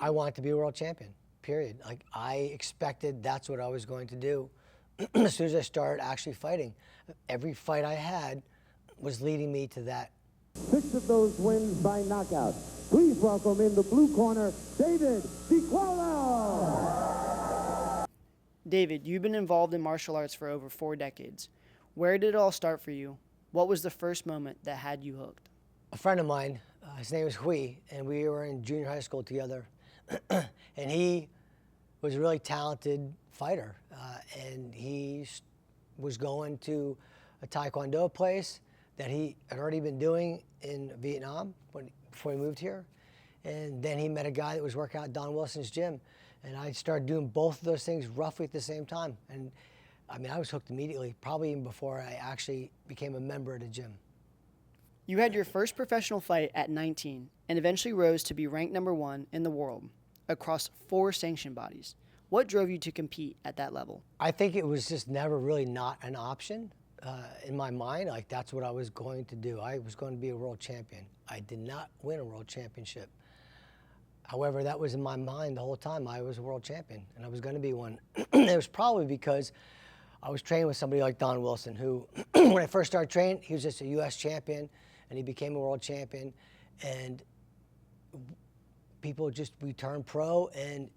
I wanted to be a world champion, period. Like, I expected that's what I was going to do as soon as I started actually fighting. Every fight I had was leading me to that. 6 of those wins by knockout. Please welcome in the blue corner, David DiQuollo. David, you've been involved in martial arts for over 4 decades. Where did it all start for you? What was the first moment that had you hooked? A friend of mine, his name was Hui, and we were in junior high school together. And he was a really talented fighter. And he was going to a Taekwondo place that he had already been doing in Vietnam before he moved here. And then he met a guy that was working out at Don Wilson's gym. And I started doing both of those things roughly at the same time. And I mean, I was hooked immediately, probably even before I actually became a member at a gym. You had your first professional fight at 19 and eventually rose to be ranked #1 in the world across 4 sanctioned bodies. What drove you to compete at that level? I think it was just never really not an option in my mind. Like, that's what I was going to do. I was going to be a world champion. I did not win a world championship. However, that was in my mind the whole time. I was a world champion, and I was going to be one. It was probably because I was training with somebody like Don Wilson, who, when I first started training, he was just a U.S. champion, and he became a world champion. And people we turned pro, and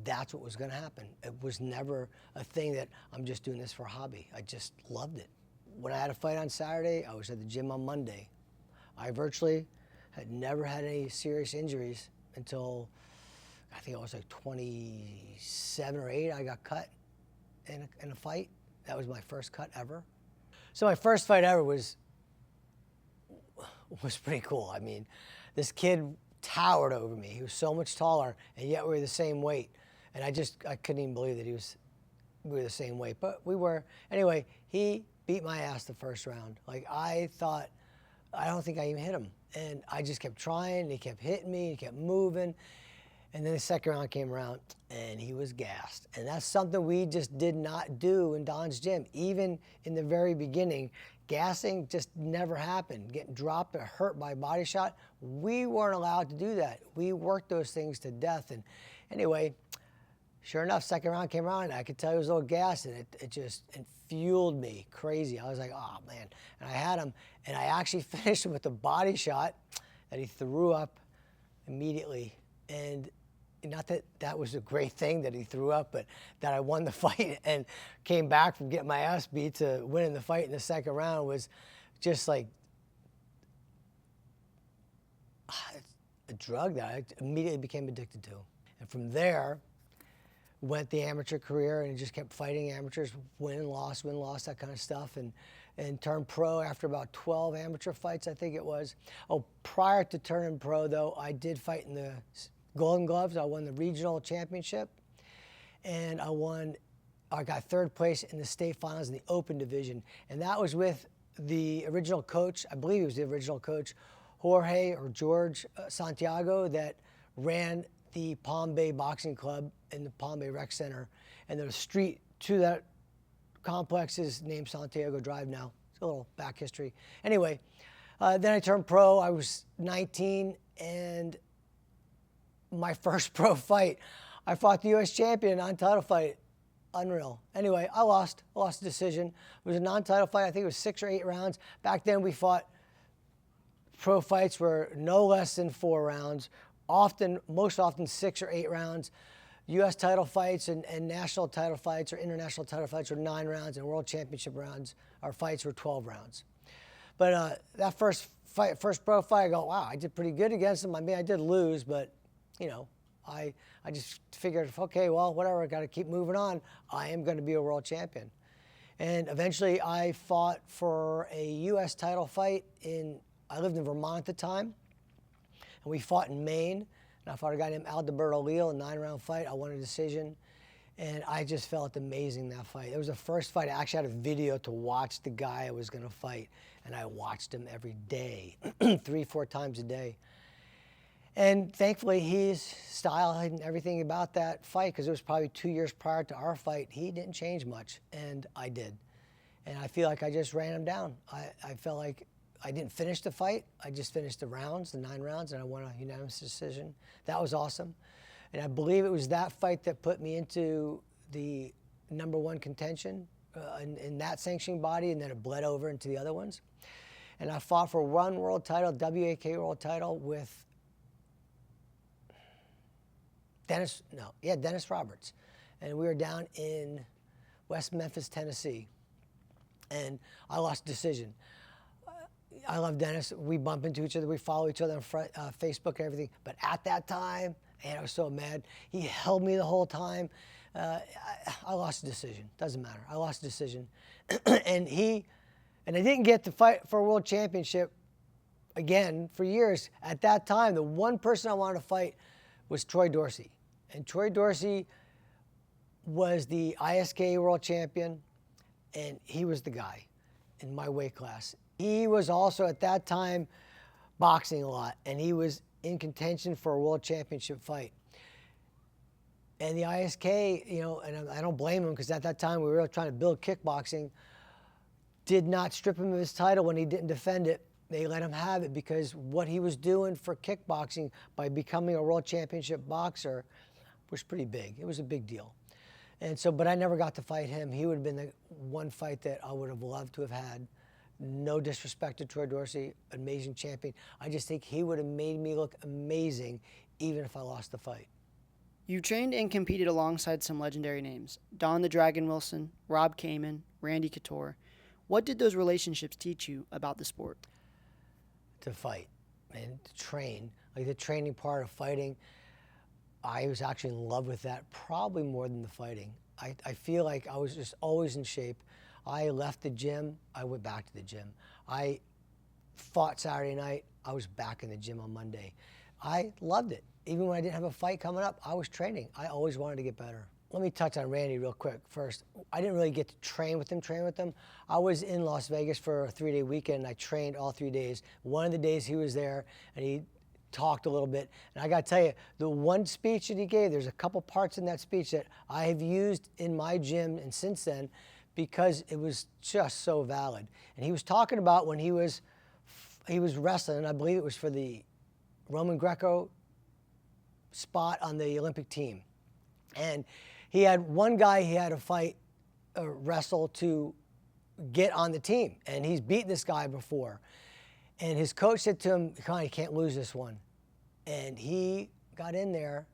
that's what was going to happen. It was never a thing that I'm just doing this for a hobby. I just loved it. When I had a fight on Saturday, I was at the gym on Monday. I virtually had never had any serious injuries until I think I was like 27 or 8. I got cut in a fight. That was my first cut ever. So my first fight ever was pretty cool. I mean, this kid towered over me. He was so much taller, and yet we were the same weight. And I couldn't even believe that we were the same weight, but we were. Anyway, he beat my ass the first round. Like, I don't think I even hit him. And I just kept trying, and he kept hitting me, he kept moving. And then the second round came around, and he was gassed. And that's something we just did not do in Don's gym. Even in the very beginning, gassing just never happened. Getting dropped or hurt by a body shot, we weren't allowed to do that. We worked those things to death. And anyway, sure enough, second round came around, and I could tell he was a little gassed, and it fueled me crazy. I was like, oh, man. And I had him, and I actually finished him with a body shot that he threw up immediately. And not that that was a great thing that he threw up, but that I won the fight and came back from getting my ass beat to winning the fight in the second round was just like a drug that I immediately became addicted to. And from there, went the amateur career and just kept fighting amateurs, win, loss, that kind of stuff, and turned pro after about 12 amateur fights, I think it was. Oh, prior to turning pro, though, I did fight in the Golden Gloves. I won the regional championship, and I got 3rd place in the state finals in the open division. And that was with the original coach, I believe he was the original coach, George Santiago, that ran the Palm Bay Boxing Club in the Palm Bay Rec Center. And the street to that complex is named Santiago Drive now. It's a little back history. Anyway, then I turned pro. I was 19, and my first pro fight, I fought the U.S. champion, non-title fight. Unreal. Anyway, I lost the decision. It was a non-title fight. I think it was 6 or 8 rounds. Back then, we fought, pro fights were no less than 4 rounds, most often 6 or 8 rounds. U.S. title fights and national title fights or international title fights were 9 rounds, and world championship rounds, our fights were 12 rounds. But that first pro fight, I go, wow, I did pretty good against him. I mean, I did lose, but you know, I just figured, okay, well, whatever, I got to keep moving on. I am going to be a world champion. And eventually I fought for a U.S. title fight I lived in Vermont at the time, and we fought in Maine. And I fought a guy named Alberto Leal, a 9-round fight. I won a decision, and I just felt amazing that fight. It was the first fight. I actually had a video to watch the guy I was going to fight, and I watched him every day, 3-4 times a day. And thankfully, his style and everything about that fight, because it was probably 2 years prior to our fight, he didn't change much, and I did. And I feel like I just ran him down. I felt like I didn't finish the fight. I just finished the 9 rounds, and I won a unanimous decision. That was awesome. And I believe it was that fight that put me into the #1 contention in that sanctioning body, and then it bled over into the other ones. And I fought for one world title, WAK world title, with Dennis Roberts. And we were down in West Memphis, Tennessee. And I lost decision. I love Dennis. We bump into each other. We follow each other on Facebook and everything. But at that time, man, I was so mad. He held me the whole time. I lost a decision. Doesn't matter. I lost a decision. and I didn't get to fight for a world championship again for years. At that time, the one person I wanted to fight was Troy Dorsey. And Troy Dorsey was the ISK world champion, and he was the guy in my weight class. He was also at that time boxing a lot, and he was in contention for a world championship fight. And the ISK, you know, and I don't blame him, because at that time we were trying to build kickboxing, did not strip him of his title when he didn't defend it. They let him have it because what he was doing for kickboxing by becoming a world championship boxer was pretty big. It was a big deal. And so, but I never got to fight him. He would have been the one fight that I would have loved to have had. No disrespect to Troy Dorsey, amazing champion. I just think he would have made me look amazing even if I lost the fight. You trained and competed alongside some legendary names: Don the Dragon Wilson, Rob Kamen, Randy Couture. What did those relationships teach you about the sport? To fight and to train, like the training part of fighting. I was actually in love with that probably more than the fighting. I feel like I was just always in shape. I left the gym, I went back to the gym. I fought Saturday night, I was back in the gym on Monday. I loved it. Even when I didn't have a fight coming up, I was training. I always wanted to get better. Let me touch on Randy real quick first. I didn't really get to train with him. I was in Las Vegas for a 3-day weekend, and I trained all 3 days. One of the days he was there, and he talked a little bit. And I got to tell you, the one speech that he gave, there's a couple parts in that speech that I have used in my gym and since then, because it was just so valid. And he was talking about when he was wrestling, and I believe it was for the Roman Greco spot on the Olympic team. And he had one guy he had to fight, wrestle to get on the team. And he's beaten this guy before. And his coach said to him, "Come on, you can't lose this one." And he got in there,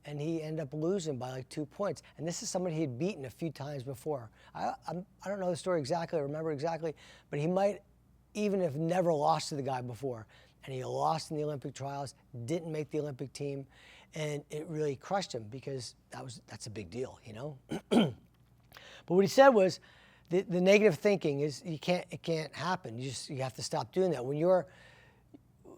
and he ended up losing by like 2 points. And this is somebody he had beaten a few times before. I don't know the story exactly, I remember exactly, but he might even have never lost to the guy before. And he lost in the Olympic trials, didn't make the Olympic team, and it really crushed him because that's a big deal, you know? But what he said was, the negative thinking is it can't happen. You have to stop doing that. When you're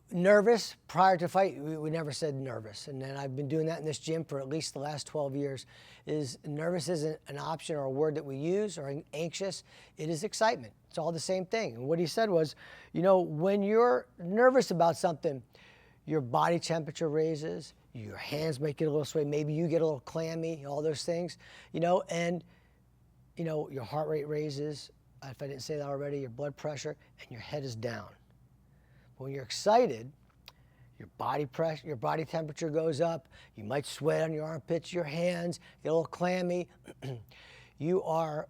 nervous prior to fight, we never said nervous. And then I've been doing that in this gym for at least the last 12 years, is nervous isn't an option or a word that we use, or anxious. It is excitement. It's all the same thing. And what he said was, you know, when you're nervous about something, your body temperature raises, your hands might get a little sweaty, maybe you get a little clammy, all those things, you know, and you know, your heart rate raises, if I didn't say that already, your blood pressure, and your head is down. But when you're excited, your body pressure, your body temperature goes up, you might sweat on your armpits, your hands, get a little clammy. Your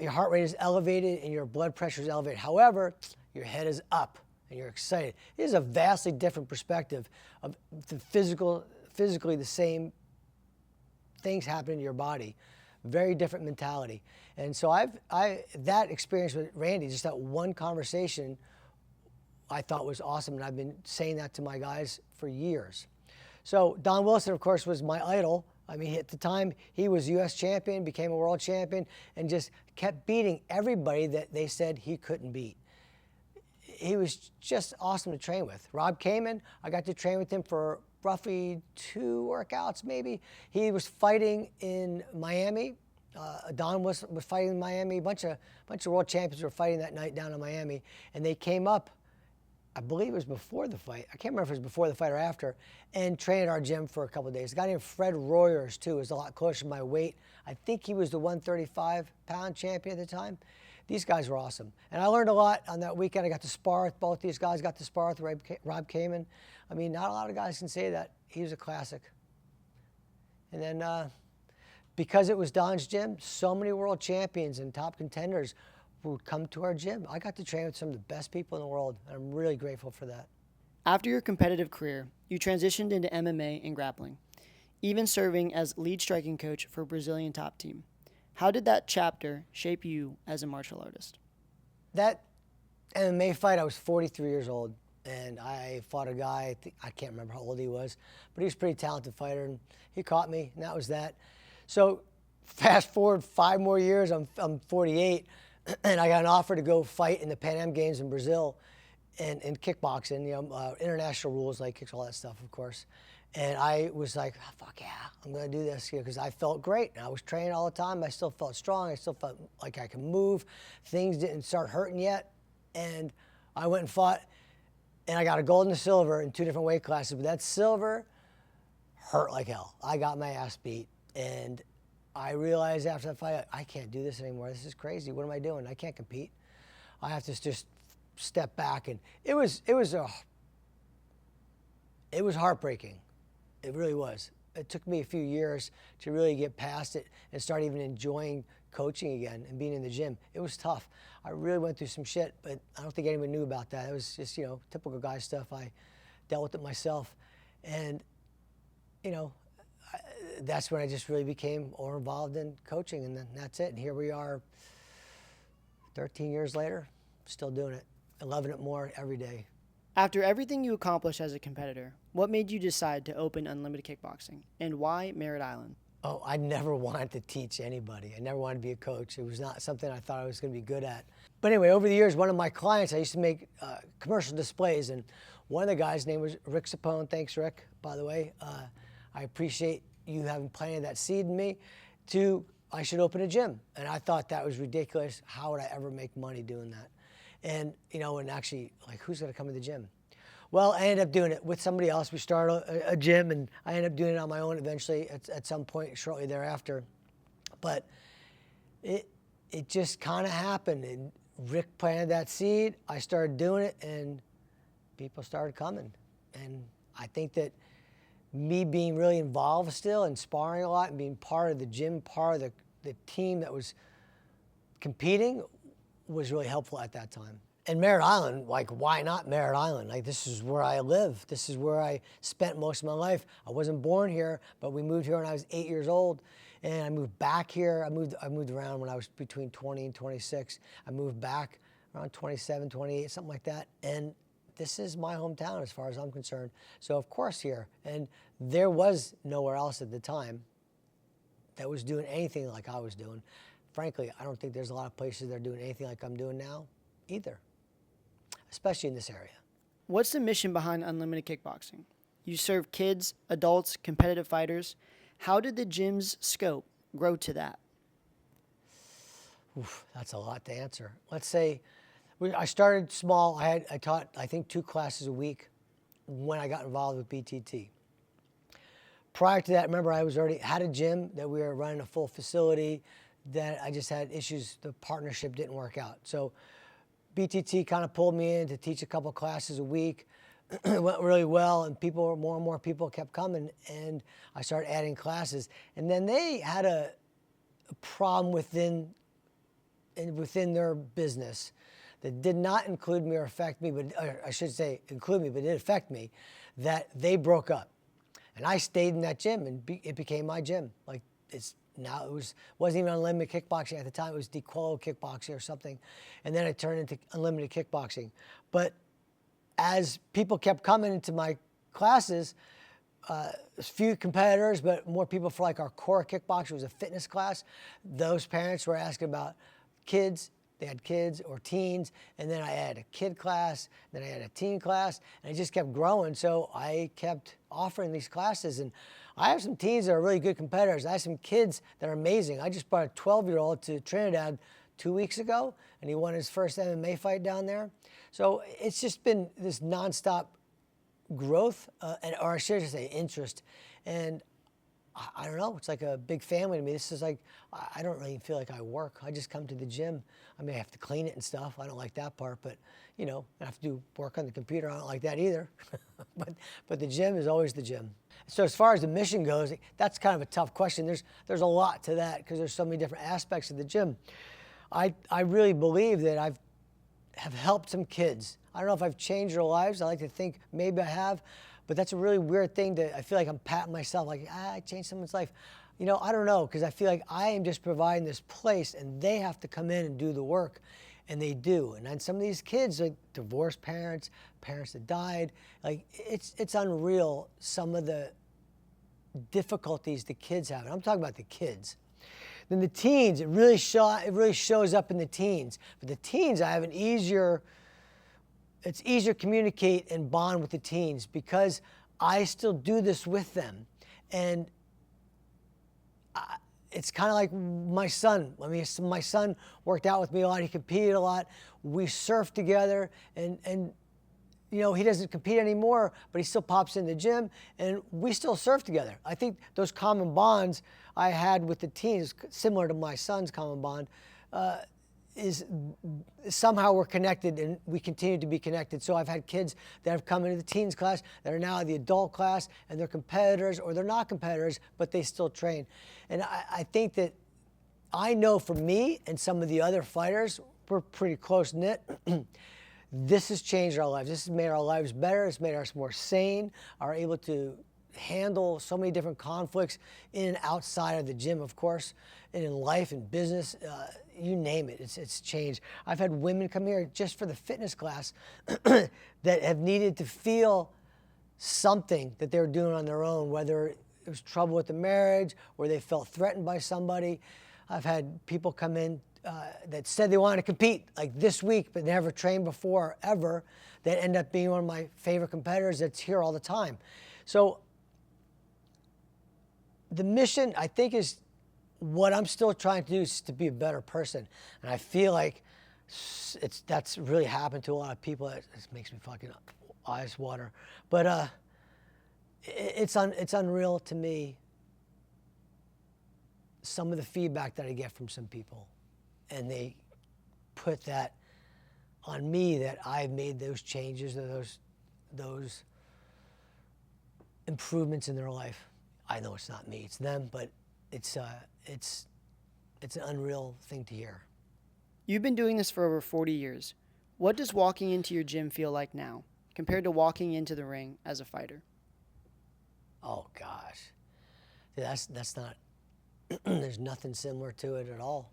heart rate is elevated and your blood pressure is elevated. However, your head is up and you're excited. It is a vastly different perspective of the physically the same things happening in your body. Very different mentality. And so that experience with Randy, just that one conversation, I thought was awesome, and I've been saying that to my guys for years. So Don Wilson, of course, was my idol. I mean, at the time, he was U.S. champion, became a world champion, and just kept beating everybody that they said he couldn't beat. He was just awesome to train with. Rob Kamen, I got to train with him for roughly 2 workouts, maybe. He was fighting in Miami. Don was fighting in Miami. A bunch of world champions were fighting that night down in Miami, and they came up, I believe it was before the fight. I can't remember if it was before the fight or after, and trained at our gym for a couple of days. A guy named Fred Royers, too, was a lot closer to my weight. I think he was the 135-pound champion at the time. these guys were awesome. And I learned a lot on that weekend. I got to spar with both these guys, got to spar with Rob Kamen. I mean, not a lot of guys can say that. He was a classic. And then because it was Don's gym, so many world champions and top contenders would come to our gym. I got to train with some of the best people in the world, and I'm really grateful for that. After your competitive career, you transitioned into MMA and grappling, even serving as lead striking coach for a Brazilian top team. How did that chapter shape you as a martial artist? That MMA fight, I was 43 years old, and I fought a guy, I can't remember how old he was, but he was a pretty talented fighter, and he caught me, and that was that. So fast forward 5 more years, I'm 48, and I got an offer to go fight in the Pan Am Games in Brazil in kickboxing, international rules, like kicks, all that stuff, of course. And I was like, oh, fuck yeah, I'm gonna do this, because I felt great. I was training all the time. I still felt strong. I still felt like I could move. Things didn't start hurting yet. And I went and fought, and I got a gold and a silver in 2 different weight classes. But that silver hurt like hell. I got my ass beat. And I realized after that fight, I can't do this anymore. This is crazy. What am I doing? I can't compete. I have to just step back. And it was heartbreaking. It really was. It took me a few years to really get past it and start even enjoying coaching again and being in the gym. It was tough. I really went through some shit, but I don't think anyone knew about that. It was just, typical guy stuff. I dealt with it myself. And, that's when I just really became more involved in coaching, and then that's it. And here we are 13 years later, still doing it, and loving it more every day. After everything you accomplished as a competitor, what made you decide to open Unlimited Kickboxing, and why Merritt Island? Oh, I never wanted to teach anybody. I never wanted to be a coach. It was not something I thought I was going to be good at. But anyway, over the years, one of my clients, I used to make commercial displays, and one of the guys' name was Rick Sapone. Thanks, Rick, by the way. I appreciate you having planted that seed in me I should open a gym. And I thought that was ridiculous. How would I ever make money doing that? And, and actually, like, who's going to come to the gym? Well, I ended up doing it with somebody else. We started a gym, and I ended up doing it on my own eventually at some point shortly thereafter. But it just kind of happened. And Rick planted that seed. I started doing it, and people started coming. And I think that me being really involved still and sparring a lot and being part of the gym, part of the team that was competing was really helpful at that time. And Merritt Island, like, why not Merritt Island? Like, this is where I live. This is where I spent most of my life. I wasn't born here, but we moved here when I was 8 years old. And I moved back here. I moved around when I was between 20 and 26. I moved back around 27, 28, something like that. And this is my hometown as far as I'm concerned. So of course here. And there was nowhere else at the time that was doing anything like I was doing. Frankly, I don't think there's a lot of places that are doing anything like I'm doing now either, especially in this area. What's the mission behind Unlimited Kickboxing? You serve kids, adults, competitive fighters. How did the gym's scope grow to that? Oof, that's a lot to answer. Let's say I started small. I taught, I think, 2 classes a week when I got involved with BTT. Prior to that, remember, I was already had a gym that we were running a full facility that I just had issues. The partnership didn't work out. So BTT kind of pulled me in to teach a couple classes a week. It went really well, and more and more people kept coming, and I started adding classes. And then they had a problem within their business that did not include me or affect me, but I should say include me, but it did affect me, that they broke up. And I stayed in that gym, and it became my gym. Like, wasn't even Unlimited Kickboxing at the time. It was DiQuollo Kickboxing or something. And then it turned into Unlimited Kickboxing. But as people kept coming into my classes, a few competitors, but more people for like our core kickboxing was a fitness class. Those parents were asking about kids. They had kids or teens, and then I had a kid class, then I had a teen class, and it just kept growing. So I kept offering these classes, and I have some teens that are really good competitors. I have some kids that are amazing. I just brought a 12-year-old to Trinidad 2 weeks ago, and he won his first MMA fight down there. So it's just been this nonstop growth, or I should say interest. And I don't know, it's like a big family to me. This is like, I don't really feel like I work. I just come to the gym. I mean, I have to clean it and stuff. I don't like that part, but you know, I have to do work on the computer. I don't like that either. but the gym is always the gym. So as far as the mission goes, that's kind of a tough question. There's a lot to that because there's so many different aspects of the gym. I really believe that have helped some kids. I don't know if I've changed their lives. I like to think maybe I have, but that's a really weird thing I feel like I'm patting myself like, I changed someone's life. You know, I don't know, because I feel like I am just providing this place and they have to come in and do the work, and they do. And then some of these kids, like divorced parents, parents that died, like it's unreal some of the difficulties the kids have. And I'm talking about the kids. Then the teens, it really shows up in the teens. But the teens, I have it's easier to communicate and bond with the teens because I still do this with them. And it's kind of like my son. I mean, my son worked out with me a lot. He competed a lot. We surfed together, and you know, he doesn't compete anymore, but he still pops in the gym, and we still surf together. I think those common bonds I had with the teens, similar to my son's common bond, is somehow we're connected and we continue to be connected. So I've had kids that have come into the teens class that are now in the adult class, and they're competitors or they're not competitors, but they still train. And I think that I know for me and some of the other fighters, we're pretty close-knit. This has changed our lives. This has made our lives better. It's made us more sane, are able to handle so many different conflicts in and outside of the gym, of course, and in life and business, you name it, it's changed. I've had women come here just for the fitness class that have needed to feel something that they were doing on their own, whether it was trouble with the marriage or they felt threatened by somebody. I've had people come in that said they wanted to compete like this week but never trained before ever, that end up being one of my favorite competitors that's here all the time. So the mission, I think, is what I'm still trying to do is to be a better person. And I feel like that's really happened to a lot of people. It makes me fucking eyes water. But it's unreal to me, some of the feedback that I get from some people. And they put that on me, that I've made those changes or those improvements in their life. I know it's not me, it's them, but it's an unreal thing to hear. You've been doing this for over 40 years. What does walking into your gym feel like now, compared to walking into the ring as a fighter? Oh gosh, that's not. There's nothing similar to it at all.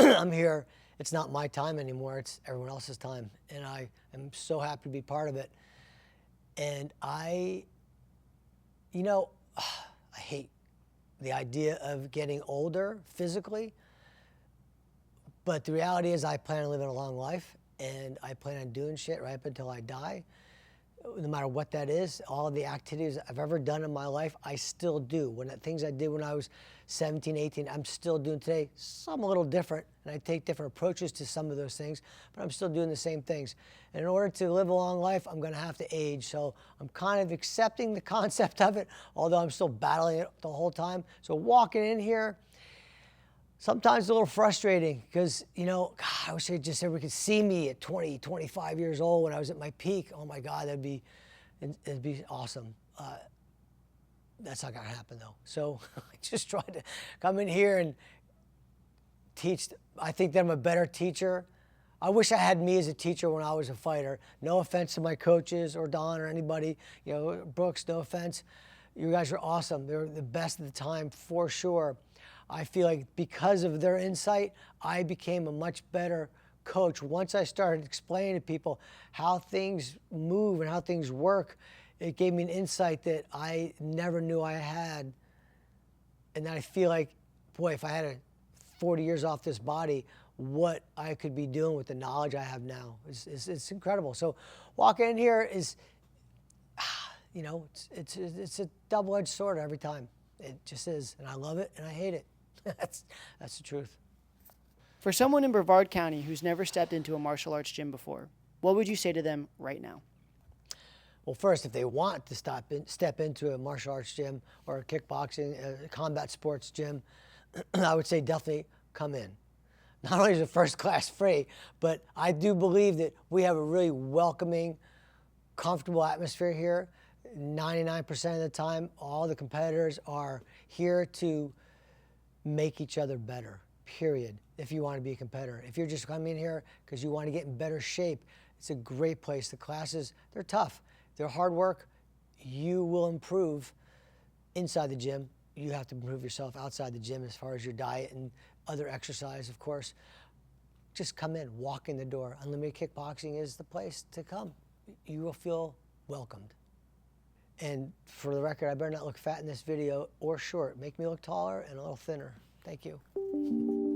I'm here. It's not my time anymore. It's everyone else's time, and I am so happy to be part of it. And you know, I hate the idea of getting older physically, but the reality is I plan on living a long life, and I plan on doing shit right up until I die. No matter what that is, all of the activities I've ever done in my life, I still do. Things I did when I was 17, 18, I'm still doing today. Some a little different, and I take different approaches to some of those things, but I'm still doing the same things. And in order to live a long life, I'm gonna have to age. So I'm kind of accepting the concept of it, although I'm still battling it the whole time. So walking in here, sometimes a little frustrating because, you know, God, I wish everyone could see me at 20, 25 years old when I was at my peak. Oh my God, it'd be awesome. That's not gonna happen though. So I just try to come in here and teach. I think that I'm a better teacher. I wish I had me as a teacher when I was a fighter. No offense to my coaches or Don or anybody, you know, Brooks, no offense. You guys are awesome. They're the best at the time for sure. I feel like because of their insight, I became a much better coach. Once I started explaining to people how things move and how things work, it gave me an insight that I never knew I had. And that I feel like, boy, if I had 40 years off this body, what I could be doing with the knowledge I have now. It's incredible. So walking in here is, you know, it's a double-edged sword every time. It just is, and I love it and I hate it. That's the truth. For someone in Brevard County who's never stepped into a martial arts gym before, what would you say to them right now? Well, first, if they want to step into a martial arts gym or a kickboxing, a combat sports gym, I would say definitely come in. Not only is it first class free, but I do believe that we have a really welcoming, comfortable atmosphere here. 99% of the time, all the competitors are here to make each other better, period, if you want to be a competitor. If you're just coming here because you want to get in better shape, it's a great place. The classes, they're tough. They're hard work. You will improve inside the gym. You have to improve yourself outside the gym as far as your diet and other exercise, of course. Just come in, walk in the door. Unlimited Kickboxing is the place to come. You will feel welcomed. And for the record, I better not look fat in this video or short. Make me look taller and a little thinner. Thank you.